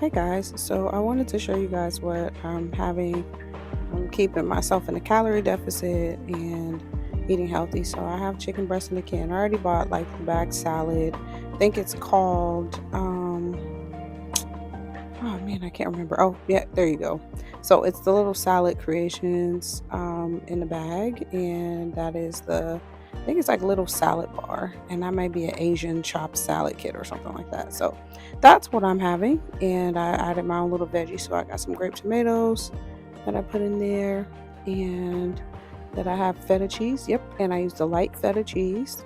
Hey guys, so I wanted to show you guys what I'm having. I'm keeping myself in a calorie deficit and eating healthy. So I have chicken breast in a can. I already bought like the bag salad. I think it's called oh man, I can't remember. Oh yeah, there you go. So it's the little salad creations in the bag, and that is I think it's like a little salad bar, and that might be an Asian chopped salad kit or something like that. So that's what I'm having, and I added my own little veggie. So I got some grape tomatoes that I put in there, and that I have feta cheese. Yep, and I use the light feta cheese.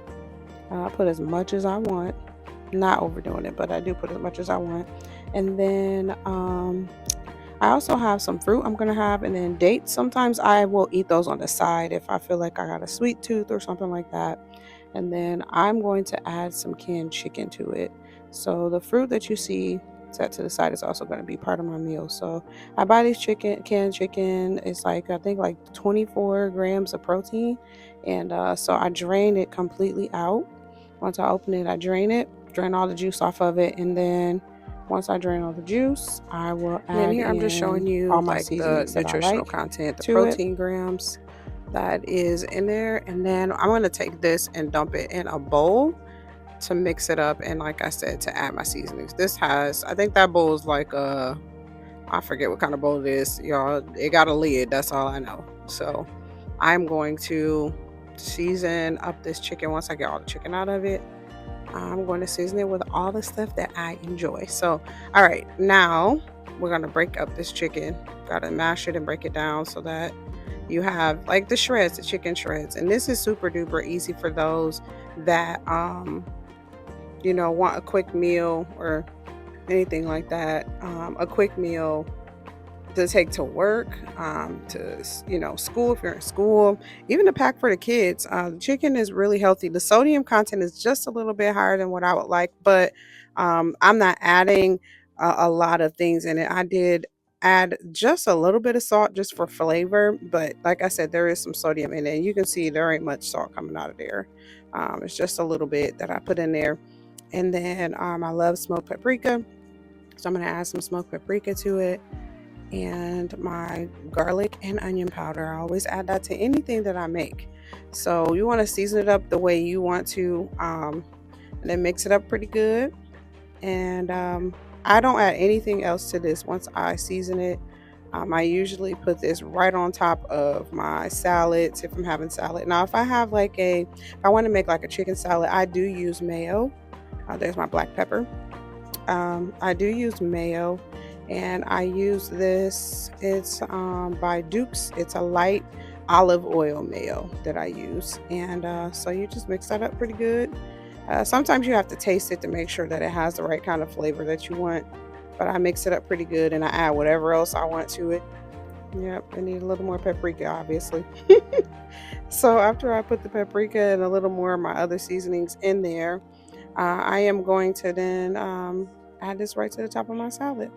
I put as much as I want, not overdoing it, but I do put as much as I want. And then I also have some fruit I'm gonna have, and then dates. Sometimes I will eat those on the side if I feel like I got a sweet tooth or something like that. And then I'm going to add some canned chicken to it. So the fruit that you see set to the side is also going to be part of my meal. So I buy this canned chicken. It's like I think like 24 grams of protein, and so I drain it completely out. Once I open it, I drain all the juice off of it, and then once I drain all the juice, I will add. And then here I'm just showing you all my like the seasonings that I nutritional like content, the to it. protein grams that is in there. And then I'm going to take this and dump it in a bowl to mix it up, and like I said, to add my seasonings. This has, I think that bowl is like I forget what kind of bowl it is, y'all. It got a lid, that's all I know. So I'm going to season up this chicken. Once I get all the chicken out of it, I'm going to season it with all the stuff that I enjoy. So all right, now we're going to break up this chicken. Gotta mash it and break it down so that you have like the shreds, the chicken shreds. And this is super duper easy for those that want a quick meal or anything like that. A quick meal to take to work, to school if you're in school, even to pack for the kids. The chicken is really healthy. The sodium content is just a little bit higher than what I would like, but I'm not adding a lot of things in it. I did add just a little bit of salt just for flavor, but like I said, there is some sodium in it. And you can see there ain't much salt coming out of there. It's just a little bit that I put in there. And then I love smoked paprika, so I'm going to add some smoked paprika to it, and my garlic and onion powder. I always add that to anything that I make. So you want to season it up the way you want to, and then mix it up pretty good. And I don't add anything else to this once I season it. I usually put this right on top of my salads if I'm having salad. Now, if I want to make like a chicken salad, I do use mayo. There's my black pepper. I do use mayo, and I use this. It's by Duke's. It's a light olive oil mayo that I use, and so you just mix that up pretty good. Sometimes you have to taste it to make sure that it has the right kind of flavor that you want, but I mix it up pretty good, and I add whatever else I want to it. Yep, I need a little more paprika, obviously. So after I put the paprika and a little more of my other seasonings in there, I am going to then add this right to the top of my salad.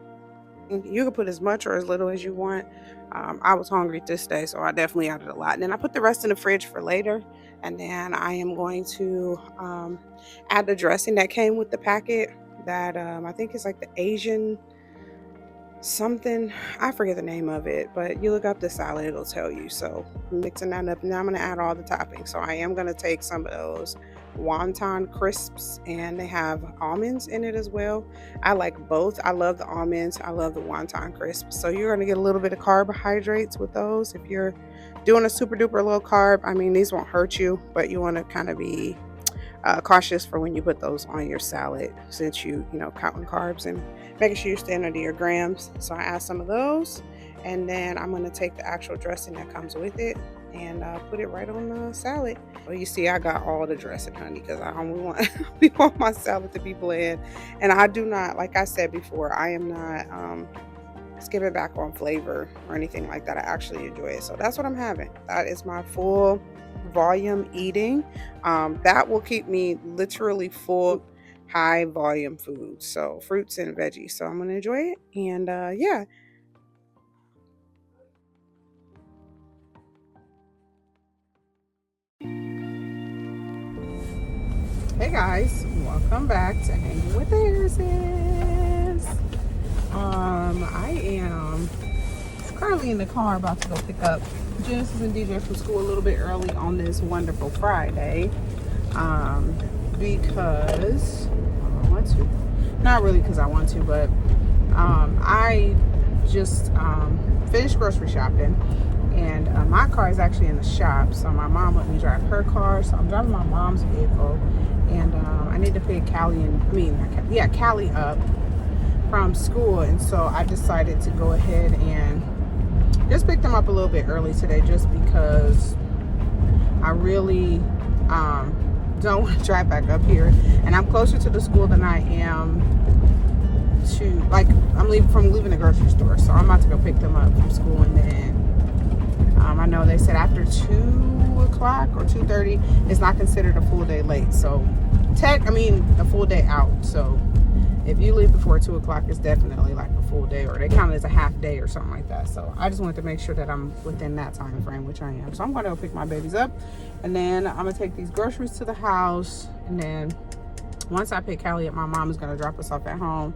You can put as much or as little as you want. I was hungry this day, so I definitely added a lot. And then I put the rest in the fridge for later. And then I am going to add the dressing that came with the packet that I think is like the Asian something. I forget the name of it, but you look up the salad, it'll tell you. So I'm mixing that up. Now I'm going to add all the toppings. So I am going to take some of those wonton crisps, and they have almonds in it as well. I like both. I love the almonds. I love the wonton crisps. So you're going to get a little bit of carbohydrates with those. If you're doing a super duper low carb, I mean, these won't hurt you, but you want to kind of be cautious for when you put those on your salad, since counting carbs and making sure you're staying under your grams. So I add some of those, and then I'm going to take the actual dressing that comes with it and put it right on the salad. Well, you see, I got all the dressing, honey, because I only want my salad to be bland. And I do not, like I said before, I am not skipping back on flavor or anything like that. I actually enjoy it. So that's what I'm having. That is my full volume eating. That will keep me literally full, high volume food. So fruits and veggies. So I'm going to enjoy it. And yeah. Hey guys, welcome back to Hanging with Harris's. actually in the car about to go pick up Genesis and DJ from school a little bit early on this wonderful Friday. Because I want to. Not really because I want to, but I just finished grocery shopping, and my car is actually in the shop, so my mom let me drive her car, so I'm driving my mom's vehicle, and I need to pick Callie up from school, and so I decided to go ahead and just pick them up a little bit early today, just because I really don't want to drive back up here, and I'm closer to the school than I am to, like, I'm leaving the grocery store, so I'm about to go pick them up from school, and then I know they said after 2 o'clock or 2:30 it's not considered a full day late, so a full day out. So if you leave before 2 o'clock, it's definitely like a full day, or they count it as a half day or something like that. So I just wanted to make sure that I'm within that time frame, which I am. So I'm going to go pick my babies up, and then I'm going to take these groceries to the house, and then once I pick Callie up, my mom is going to drop us off at home.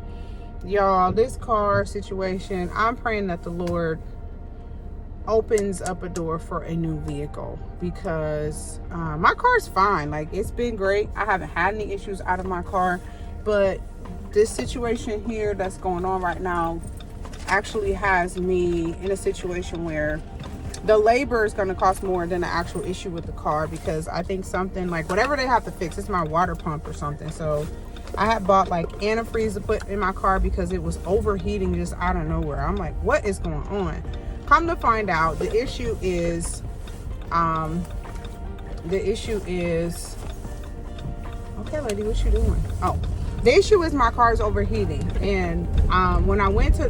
Y'all, this car situation, I'm praying that the Lord opens up a door for a new vehicle, because my car's fine. Like, it's been great. I haven't had any issues out of my car, but this situation here that's going on right now actually has me in a situation where the labor is going to cost more than the actual issue with the car, because I think something like whatever they have to fix, it's my water pump or something. So I had bought like antifreeze to put in my car because it was overheating just out of nowhere. I'm like, what is going on? Come to find out, the issue is okay, lady, what you doing? Oh, the issue is my car is overheating, and when I went to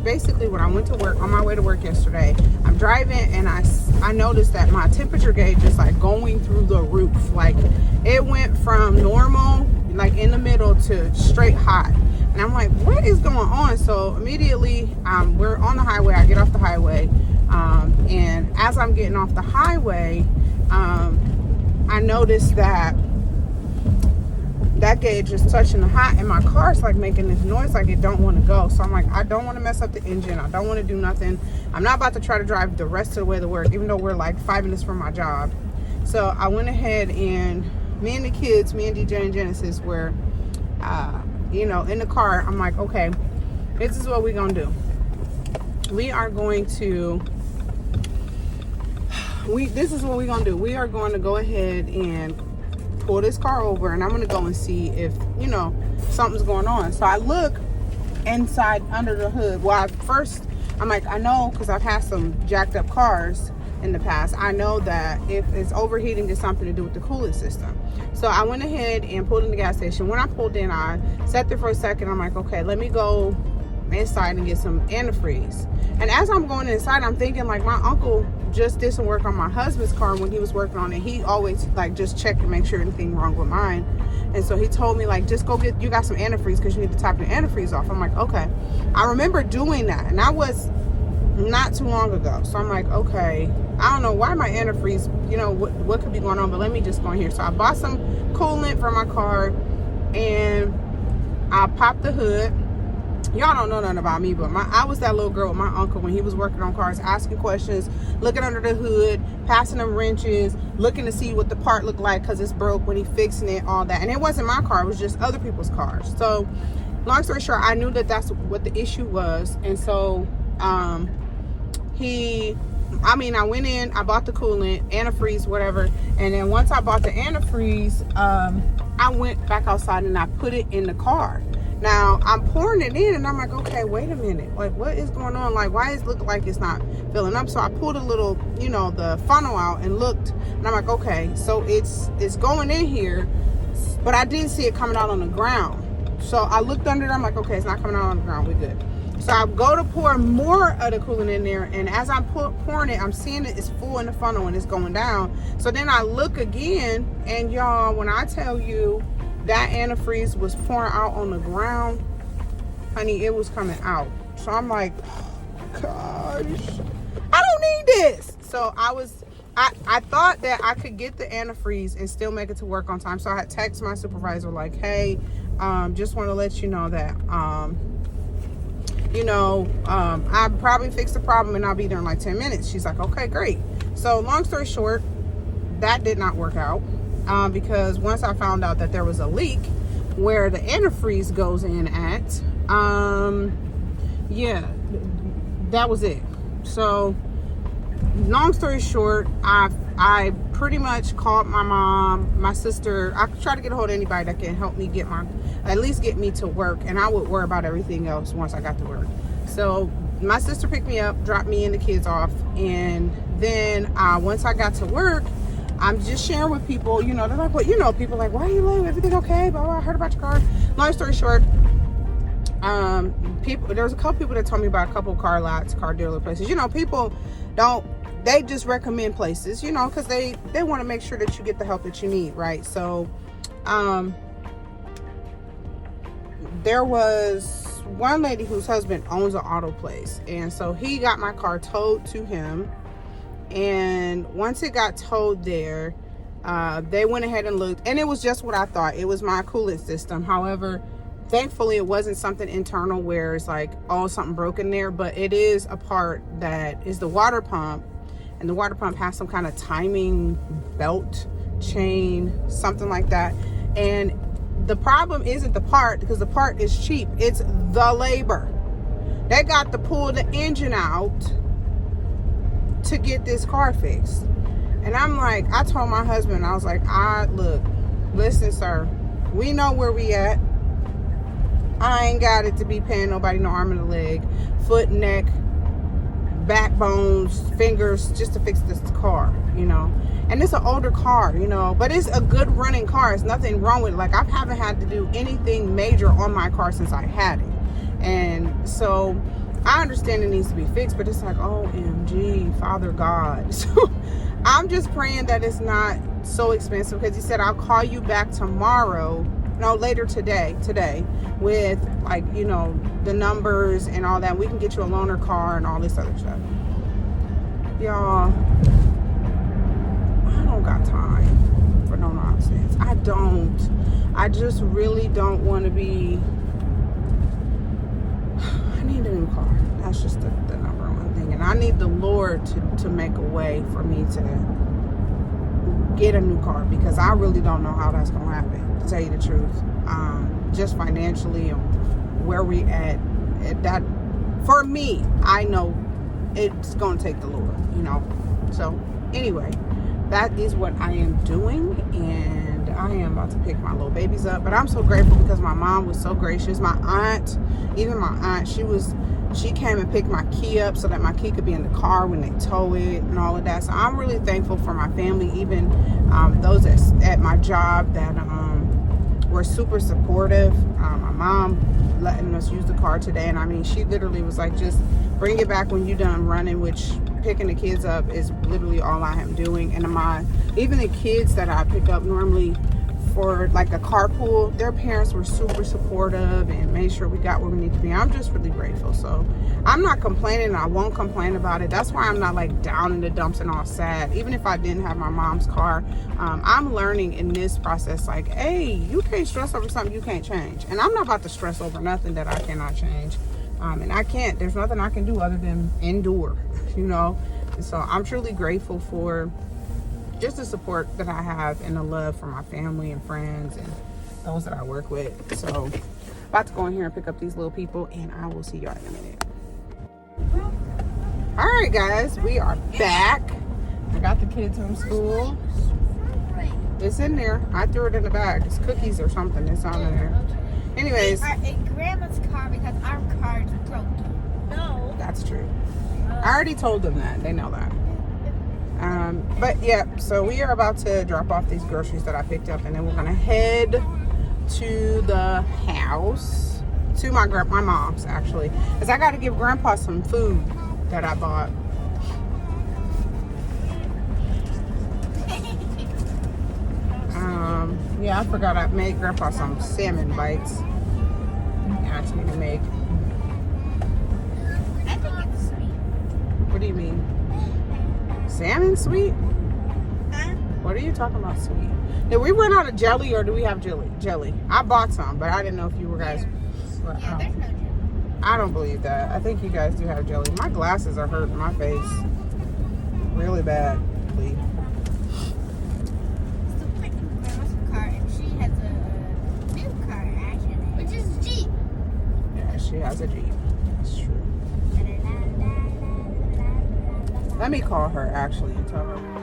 work, on my way to work yesterday, I'm driving, and I noticed that my temperature gauge is like going through the roof. Like, it went from normal, like in the middle, to straight hot, and I'm like, what is going on? So immediately, we're on the highway. I get off the highway, and as I'm getting off the highway, I noticed that gauge is touching the hot, and my car's like making this noise like it don't want to go. So I'm like, I don't want to mess up the engine. I don't want to do nothing. I'm not about to try to drive the rest of the way to work, even though we're like 5 minutes from my job. So I went ahead, and me and DJ and Genesis were, in the car. I'm like, okay, this is what we're going to do. This is what we're going to do. We are going to go ahead and pull this car over, and I'm going to go and see if, something's going on. So I look inside under the hood. Well, I'm like, I know, because I've had some jacked up cars in the past. I know that if it's overheating, it's something to do with the cooling system. So I went ahead and pulled in the gas station. When I pulled in, I sat there for a second. I'm like, okay, let me go inside and get some antifreeze. And as I'm going inside, I'm thinking, like, my uncle just did some work on my husband's car when he was working on it. He always like just check to make sure anything wrong with mine, and so he told me, like, just go you got some antifreeze, because you need to top your antifreeze off. I'm like, okay. I remember doing that, and that was not too long ago. So I'm like, okay, I don't know why my antifreeze, what could be going on, but let me just go in here. So I bought some coolant for my car, and I popped the hood. Y'all don't know nothing about me, but I was that little girl with my uncle when he was working on cars, asking questions, looking under the hood, passing them wrenches, looking to see what the part looked like because it's broke, when he fixing it, all that. And it wasn't my car, it was just other people's cars. So long story short, I knew that that's what the issue was. And so I went in, I bought the coolant, antifreeze, whatever. And then once I bought the antifreeze, I went back outside and I put it in the car. Now, I'm pouring it in, and I'm like, okay, wait a minute. Like, what is going on? Like, why is it looking like it's not filling up? So I pulled a little, the funnel out and looked, and I'm like, okay, so it's going in here, but I didn't see it coming out on the ground. So I looked under it. I'm like, okay, it's not coming out on the ground. We're good. So I go to pour more of the coolant in there, and as I'm pouring it, I'm seeing it is full in the funnel and it's going down. So then I look again, and y'all, when I tell you, that antifreeze was pouring out on the ground, honey, it was coming out. So I'm like, oh, gosh, I don't need this. So I thought that I could get the antifreeze and still make it to work on time. So I had texted my supervisor like, hey, just want to let you know that I probably fix the problem and I'll be there in like 10 minutes. She's like, okay, great. So long story short, that did not work out, because once I found out that there was a leak where the antifreeze goes in at, yeah, that was it. So long story short, I pretty much called my mom, my sister. I tried to get a hold of anybody that can help me at least get me to work, and I would worry about everything else once I got to work. So my sister picked me up, dropped me and the kids off, and then once I got to work, I'm just sharing with people, they're like, well, people are like, why are you late? Everything okay? Blah, blah, I heard about your car. Long story short, there was a couple people that told me about a couple car lots, car dealer places. People they just recommend places, because they want to make sure that you get the help that you need, right? So there was one lady whose husband owns an auto place, and so he got my car towed to him. And once it got towed there, they went ahead and looked, and it was just what I thought. It was my coolant system. However, thankfully it wasn't something internal where it's like, oh, something broken there, but it is a part that is the water pump, and the water pump has some kind of timing belt, chain, something like that. And the problem isn't the part, because the part is cheap. It's the labor. They got to pull the engine out to get this car fixed. And I'm like, I told my husband, I was like, look, listen, sir, we know where we at. I ain't got it to be paying nobody no arm and a leg, foot, neck, backbones, fingers, just to fix this car, And it's an older car, but it's a good running car. There's nothing wrong with it. Like, I haven't had to do anything major on my car since I had it. And so I understand it needs to be fixed, but it's like, OMG, Father God. So I'm just praying that it's not so expensive, because he said, I'll call you back tomorrow, later today, with the numbers and all that. We can get you a loaner car and all this other stuff. Y'all, I don't got time for no nonsense. I just really don't want to be, I need a new car. That's just the number one thing. And I need the Lord to make a way for me to get a new car, because I really don't know how that's going to happen, to tell you the truth. Just financially and where we at that, for me, I know it's going to take the Lord, So anyway, that is what I am doing, and I am about to pick my little babies up. But I'm so grateful because my mom was so gracious. My aunt, she came and picked my key up so that my key could be in the car when they tow it and all of that. So I'm really thankful for my family, even those at my job that were super supportive. My mom letting us use the car today, and she literally was like, just bring it back when you're done running, which picking the kids up is literally all I am doing. And even the kids that I pick up normally for like a carpool, their parents were super supportive and made sure we got where we need to be. I'm just really grateful. So I'm not complaining, and I won't complain about it. That's why I'm not like down in the dumps and all sad. Even if I didn't have my mom's car, I'm learning in this process, like, hey, you can't stress over something you can't change. And I'm not about to stress over nothing that I cannot change. And I can't. There's nothing I can do other than endure, And so I'm truly grateful for just the support that I have and the love from my family and friends and those that I work with. So about to go in here and pick up these little people, and I will see y'all in a minute. All right, guys, we are back. I got the kids from school. It's in there. I threw it in the bag. It's cookies or something. It's on there. Anyways. In Grandma's car, because our car is broken. No. That's true. I already told them that. They know that. But yeah, so we are about to drop off these groceries that I picked up, and then we're gonna head to the house, to my mom's actually, because I got to give Grandpa some food that I bought. Yeah, I forgot I made Grandpa some salmon bites. I just need to make. I think it's sweet. What do you mean? Salmon sweet? Huh? What are you talking about sweet? Did we run out of jelly, or do we have jelly? I bought some, but I didn't know if you were guys. Yeah, there's no jelly. I don't believe that. I think you guys do have jelly. My glasses are hurting my face really badly. So quick, grandma's car, and she has a new car actually, which is Jeep. Yeah, she has a Jeep. That's true. Let me call her actually and tell her.